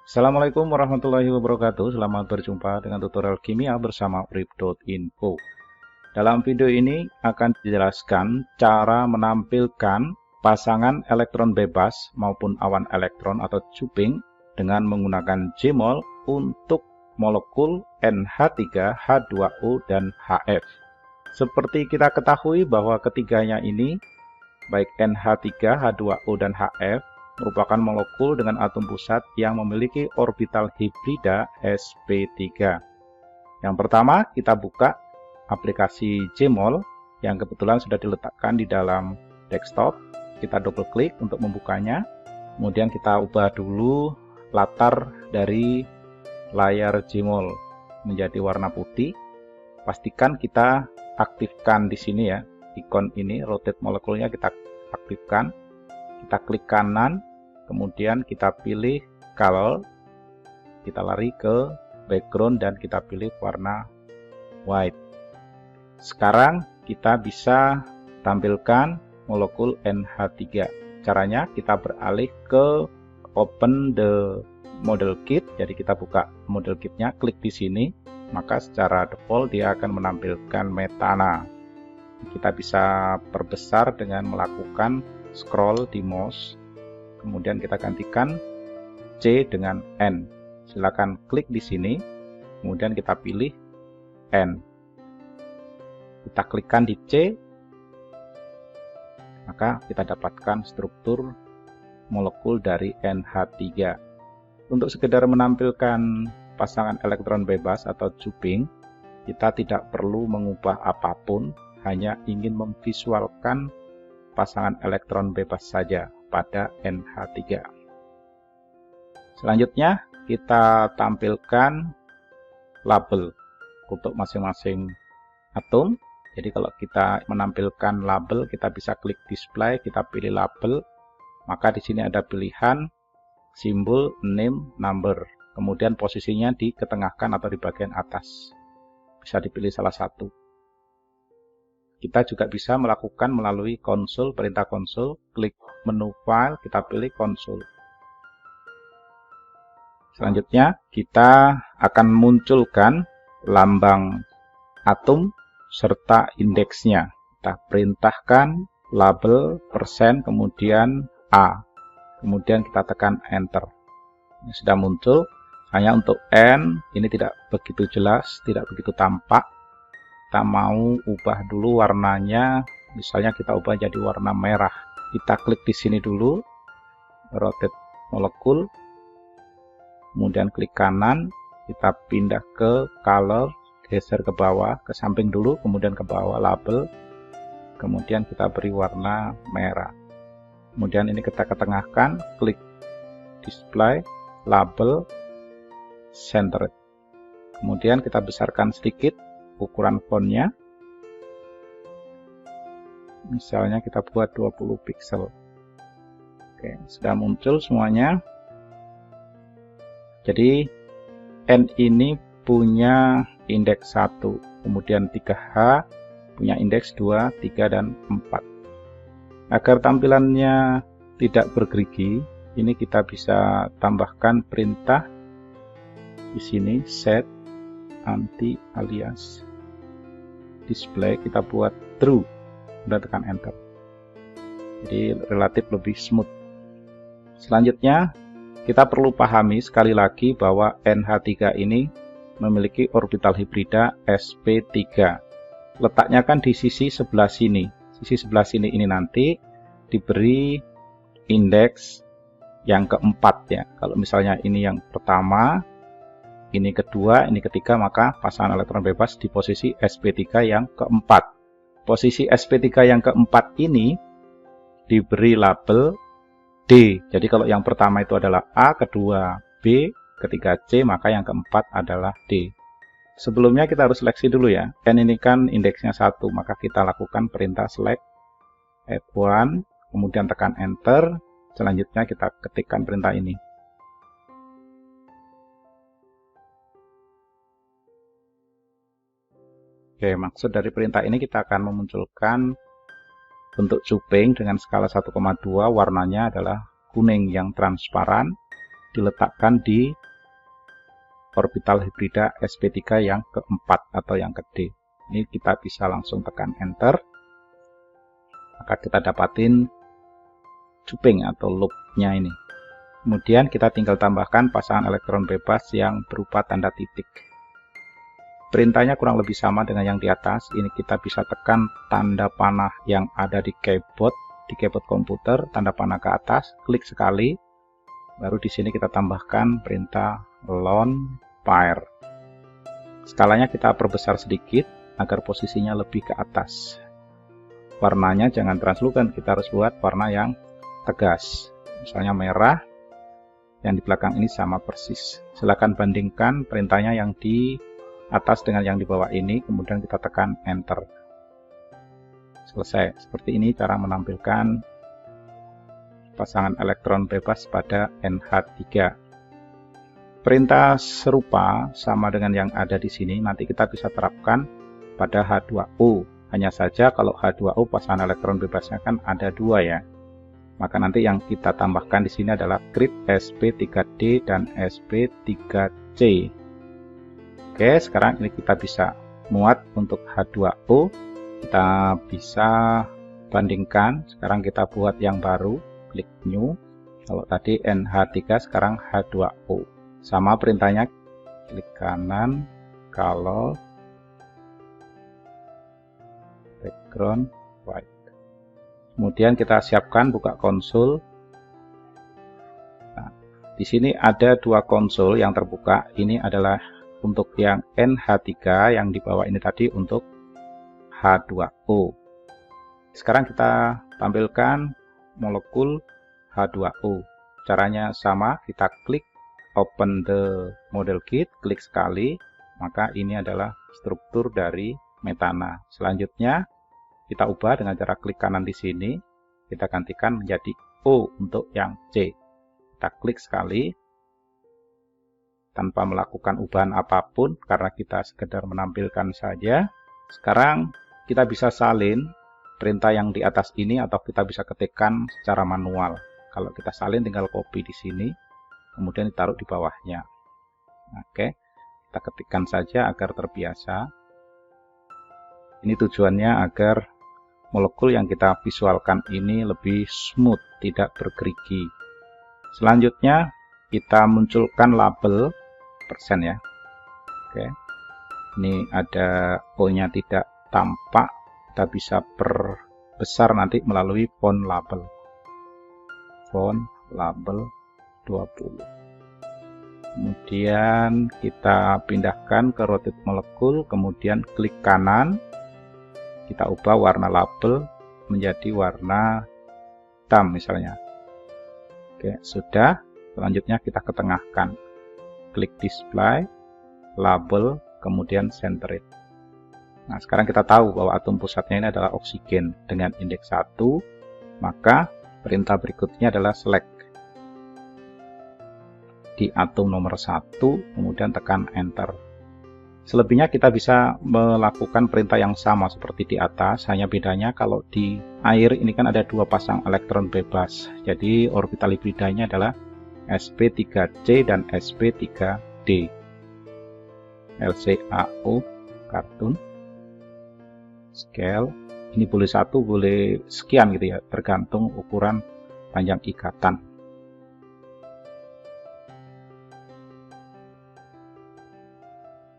Assalamualaikum warahmatullahi wabarakatuh. Selamat berjumpa dengan tutorial kimia bersama urip.info. Dalam video ini akan dijelaskan cara menampilkan pasangan elektron bebas maupun awan elektron atau cuping dengan menggunakan Jmol untuk molekul NH3, H2O, dan HF. Seperti kita ketahui bahwa ketiganya ini, baik NH3, H2O, dan HF, merupakan molekul dengan atom pusat yang memiliki orbital hibrida sp3. Yang pertama, kita buka aplikasi Jmol yang kebetulan sudah diletakkan di dalam desktop. Kita double klik untuk membukanya. Kemudian kita ubah dulu latar dari layar Jmol menjadi warna putih. Pastikan kita aktifkan di sini ya, ikon ini, rotate molekulnya kita aktifkan. Kita klik kanan, kemudian kita pilih color, kita lari ke background dan kita pilih warna white. Sekarang kita bisa tampilkan molekul NH3. Caranya kita beralih ke open the model kit. Jadi kita buka model kitnya, klik di sini, maka secara default dia akan menampilkan metana. Kita bisa perbesar dengan melakukan scroll di mouse, kemudian kita gantikan C dengan N. Silakan klik di sini, kemudian kita pilih N. Kita klikkan di C, maka kita dapatkan struktur molekul dari NH3. Untuk sekedar menampilkan pasangan elektron bebas atau cuping, kita tidak perlu mengubah apapun, hanya ingin memvisualkan pasangan elektron bebas saja pada NH3. Selanjutnya kita tampilkan label untuk masing-masing atom. Jadi kalau kita menampilkan label, kita bisa klik display, kita pilih label, maka di sini ada pilihan simbol, name, number. Kemudian posisinya diketengahkan atau di bagian atas. Bisa dipilih salah satu. Kita juga bisa melakukan melalui konsol, perintah konsol, klik menu file, kita pilih konsol. Selanjutnya kita akan munculkan lambang atom serta indeksnya. Kita perintahkan label, persen, kemudian A. Kemudian kita tekan enter. Ini sudah muncul. Hanya untuk N, ini tidak begitu jelas, tidak begitu tampak. Kita mau ubah dulu warnanya, misalnya kita ubah jadi warna merah. Kita klik di sini dulu, rotate molekul, kemudian klik kanan, kita pindah ke color, geser ke bawah, ke samping dulu, kemudian ke bawah label, kemudian kita beri warna merah. Kemudian ini kita ketengahkan, klik display, label, center. Kemudian kita besarkan sedikit ukuran fontnya, misalnya kita buat 20 pixel. Oke, sudah muncul semuanya. Jadi N ini punya indeks 1, kemudian 3H punya indeks 2, 3, dan 4. Agar tampilannya tidak bergerigi, ini kita bisa tambahkan perintah di sini, set anti alias display, kita buat true, dan tekan enter. Jadi relatif lebih smooth. Selanjutnya kita perlu pahami sekali lagi bahwa NH3 ini memiliki orbital hibrida sp3. Letaknya kan di sisi sebelah sini. Sisi sebelah sini ini nanti diberi indeks yang keempat ya. Kalau misalnya ini yang pertama, ini kedua, ini ketiga, maka pasangan elektron bebas di posisi sp3 yang keempat. Posisi sp3 yang keempat ini diberi label D. Jadi kalau yang pertama itu adalah A, kedua B, ketiga C, maka yang keempat adalah D. Sebelumnya kita harus seleksi dulu ya. N ini kan indeksnya 1, maka kita lakukan perintah select F1, kemudian tekan enter. Selanjutnya kita ketikkan perintah ini. Oke, maksud dari perintah ini kita akan memunculkan bentuk cuping dengan skala 1,2, warnanya adalah kuning yang transparan. diletakkan di orbital hibrida sp3 yang keempat atau yang ke D. Ini kita bisa langsung tekan enter, maka kita dapatin cuping atau loopnya ini. Kemudian kita tinggal tambahkan pasangan elektron bebas yang berupa tanda titik. Perintahnya kurang lebih sama dengan yang di atas. Ini kita bisa tekan tanda panah yang ada di keyboard komputer, tanda panah ke atas, klik sekali. Baru di sini kita tambahkan perintah lone pair. Skalanya kita perbesar sedikit agar posisinya lebih ke atas. Warnanya jangan translucent, kita harus buat warna yang tegas. Misalnya merah, yang di belakang ini sama persis. Silakan bandingkan perintahnya yang di atas dengan yang di bawah ini, kemudian kita tekan enter. Selesai. Seperti ini cara menampilkan pasangan elektron bebas pada NH3. Perintah serupa sama dengan yang ada di sini nanti kita bisa terapkan pada H2O. Hanya saja kalau H2O pasangan elektron bebasnya kan ada 2 ya. Maka nanti yang kita tambahkan di sini adalah grid sp3d dan sp3c. Oke, sekarang ini kita bisa muat untuk H2O. Kita bisa bandingkan. Sekarang kita buat yang baru, klik new. Kalau tadi NH3, sekarang H2O. Sama perintahnya, klik kanan, color, background white. Kemudian kita siapkan buka konsol. Nah, di sini ada 2 konsol yang terbuka. Ini adalah untuk yang NH3, yang di bawah ini tadi untuk H2O. Sekarang kita tampilkan molekul H2O. Caranya sama, kita klik open the model kit, klik sekali, maka ini adalah struktur dari metana. Selanjutnya kita ubah dengan cara klik kanan di sini, kita gantikan menjadi O untuk yang C. Kita klik sekali tanpa melakukan ubahan apapun karena kita sekedar menampilkan saja. Sekarang kita bisa salin perintah yang di atas ini atau kita bisa ketikkan secara manual. Kalau kita salin tinggal copy di sini, kemudian ditaruh di bawahnya. Oke, kita ketikkan saja agar terbiasa. Ini tujuannya agar molekul yang kita visualkan ini lebih smooth, tidak bergerigi. Selanjutnya kita munculkan label persen ya. Oke, ini ada O-nya tidak tampak, kita bisa perbesar nanti melalui font label. Font label 20. Kemudian kita pindahkan ke rotate molekul, kemudian klik kanan, kita ubah warna label menjadi warna hitam misalnya. Oke, sudah. Selanjutnya kita ketengahkan, klik display, label, kemudian center it. Nah, sekarang kita tahu bahwa atom pusatnya ini adalah oksigen dengan indeks 1, maka perintah berikutnya adalah select di atom nomor 1, kemudian tekan enter. Selebihnya kita bisa melakukan perintah yang sama seperti di atas, hanya bedanya kalau di air ini kan ada 2 pasang elektron bebas. Jadi orbital hibridanya adalah sp3c dan sp3d. LCAO kartun scale ini boleh 1 boleh sekian gitu ya, tergantung ukuran panjang ikatan.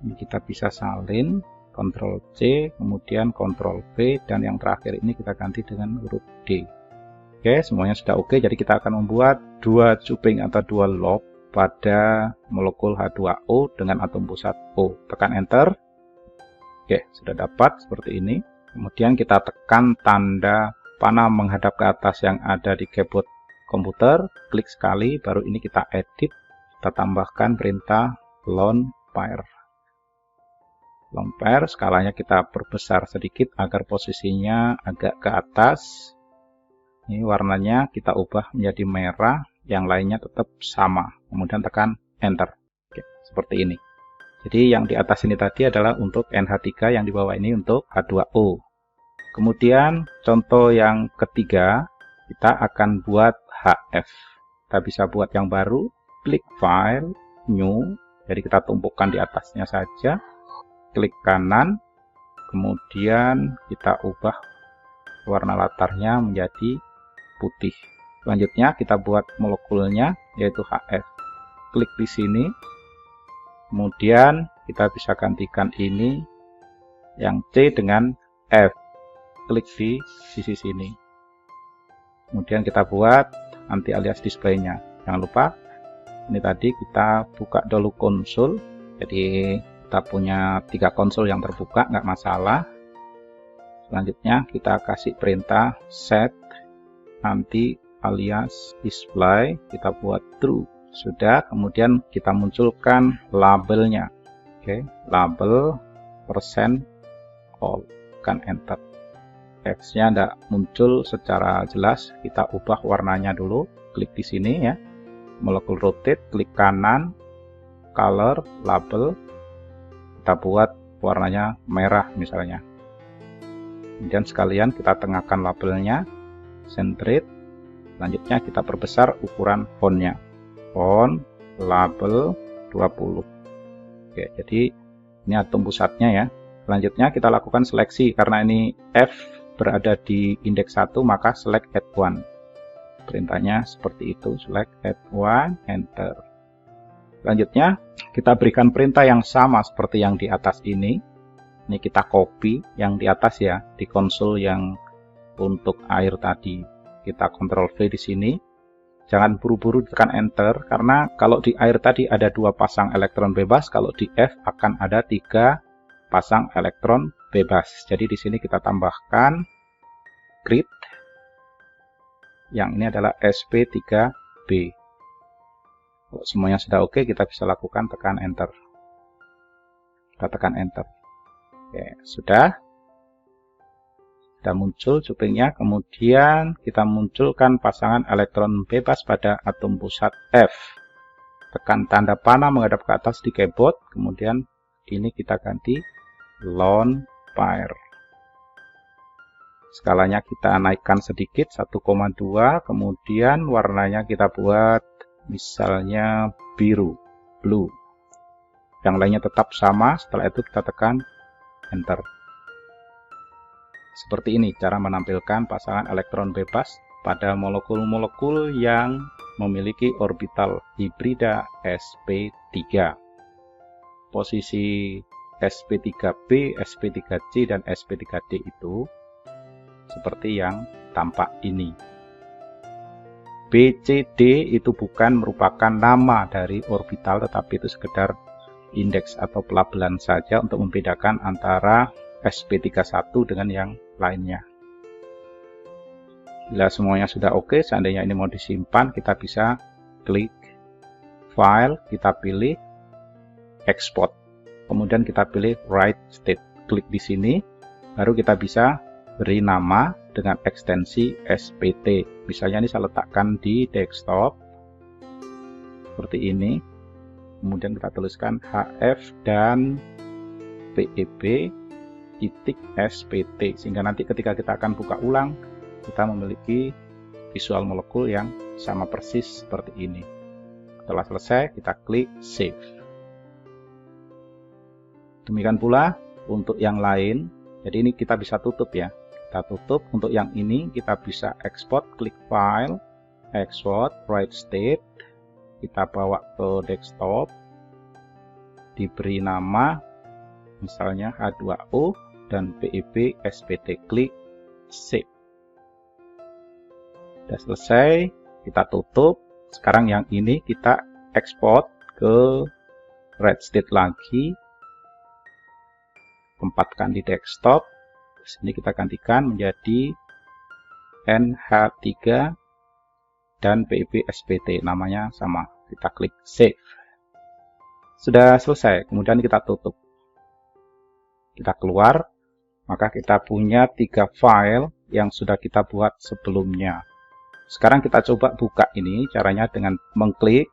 Ini kita bisa salin, Ctrl C, kemudian Ctrl V, dan yang terakhir ini kita ganti dengan huruf D. Oke, semuanya sudah oke. Jadi kita akan membuat 2 cuping atau 2 loop pada molekul H2O dengan atom pusat O. Tekan enter. Oke, sudah dapat seperti ini. Kemudian kita tekan tanda panah menghadap ke atas yang ada di keyboard komputer. Klik sekali, baru ini kita edit. Kita tambahkan perintah lone pair. Lone pair, skalanya kita perbesar sedikit agar posisinya agak ke atas. Ini warnanya kita ubah menjadi merah, yang lainnya tetap sama. Kemudian tekan enter. Oke, seperti ini. Jadi yang di atas ini tadi adalah untuk NH3, yang di bawah ini untuk H2O. Kemudian contoh yang ketiga, kita akan buat HF. Kita bisa buat yang baru, klik File, New, jadi kita tumpukan di atasnya saja, klik kanan, kemudian kita ubah warna latarnya menjadi putih. Selanjutnya kita buat molekulnya, yaitu HF. Klik di sini, kemudian kita bisa gantikan ini yang C dengan F. Klik di sisi sini. Kemudian kita buat anti alias display-nya. Jangan lupa, ini tadi kita buka dulu konsol. Jadi kita punya 3 konsol yang terbuka, nggak masalah. Selanjutnya kita kasih perintah set anti alias display, kita buat true. Sudah, kemudian kita munculkan labelnya. Oke, label %all, kan enter. Teksnya tidak muncul secara jelas, kita ubah warnanya dulu. Klik di sini ya, molekul rotate, klik kanan, color, label, kita buat warnanya merah misalnya. Kemudian sekalian kita tengahkan labelnya, centered. Selanjutnya kita perbesar ukuran fontnya, font label 20. Oke, jadi ini atom pusatnya ya. Selanjutnya kita lakukan seleksi, karena ini F berada di indeks 1, maka select at 1. Perintahnya seperti itu, select at 1, enter. Selanjutnya kita berikan perintah yang sama seperti yang di atas ini. Ini kita copy yang di atas ya, di konsol yang untuk air tadi. Kita Ctrl V di sini. Jangan buru-buru tekan enter, karena kalau di air tadi ada 2 pasang elektron bebas, kalau di F akan ada 3 pasang elektron bebas. Jadi di sini kita tambahkan grid. Yang ini adalah sp3b. Kalau semuanya sudah oke, kita bisa lakukan tekan enter. Kita tekan enter. Oke, sudah muncul cupingnya. Kemudian kita munculkan pasangan elektron bebas pada atom pusat F. Tekan tanda panah menghadap ke atas di keyboard. Kemudian ini kita ganti lone pair. Skalanya kita naikkan sedikit 1,2, kemudian warnanya kita buat misalnya biru, blue. Yang lainnya tetap sama, setelah itu kita tekan enter. Seperti ini cara menampilkan pasangan elektron bebas pada molekul-molekul yang memiliki orbital hibrida sp3. Posisi sp3b, sp3c, dan sp3d itu seperti yang tampak ini. B, C, D itu bukan merupakan nama dari orbital, tetapi itu sekedar indeks atau pelabelan saja untuk membedakan antara sp31 dengan yang lainnya. Bila semuanya sudah oke, seandainya ini mau disimpan, kita bisa klik File, kita pilih Export. Kemudian kita pilih Write State. Klik di sini, baru kita bisa beri nama dengan ekstensi SPT. Misalnya ini saya letakkan di desktop seperti ini. Kemudian kita tuliskan HF dan PEB titik SPT, sehingga nanti ketika kita akan buka ulang, kita memiliki visual molekul yang sama persis seperti ini. Setelah selesai, kita klik Save. Demikian pula untuk yang lain. Jadi ini kita bisa tutup ya. Kita tutup. Untuk yang ini kita bisa ekspor, klik File, Export, Write State. Kita bawa ke desktop, diberi nama misalnya H2O dan PEB SPT, klik Save. Sudah selesai, kita tutup. Sekarang yang ini kita ekspor ke Write State lagi, tempatkan di desktop. Sini kita gantikan menjadi NH3 dan PEB SPT, namanya sama. Kita klik Save. Sudah selesai, kemudian kita tutup. Kita keluar, maka kita punya 3 file yang sudah kita buat sebelumnya. Sekarang kita coba buka ini, caranya dengan mengklik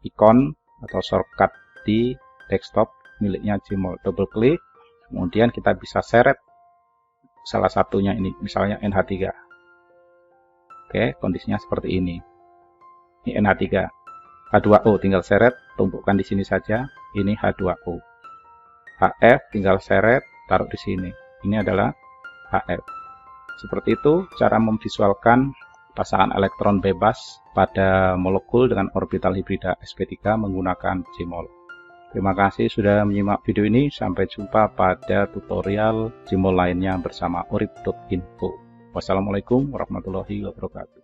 ikon atau shortcut di desktop miliknya Gmol. Double klik, kemudian kita bisa seret salah satunya ini, misalnya NH3. Oke, kondisinya seperti ini. Ini NH3. H2O tinggal seret, tumpukan di sini saja. Ini H2O. HF tinggal seret, taruh di sini. Ini adalah HF. Seperti itu cara memvisualkan pasangan elektron bebas pada molekul dengan orbital hibrida sp3 menggunakan Jmol. Terima kasih sudah menyimak video ini. Sampai jumpa pada tutorial Jmol lainnya bersama urip.info. Wassalamualaikum warahmatullahi wabarakatuh.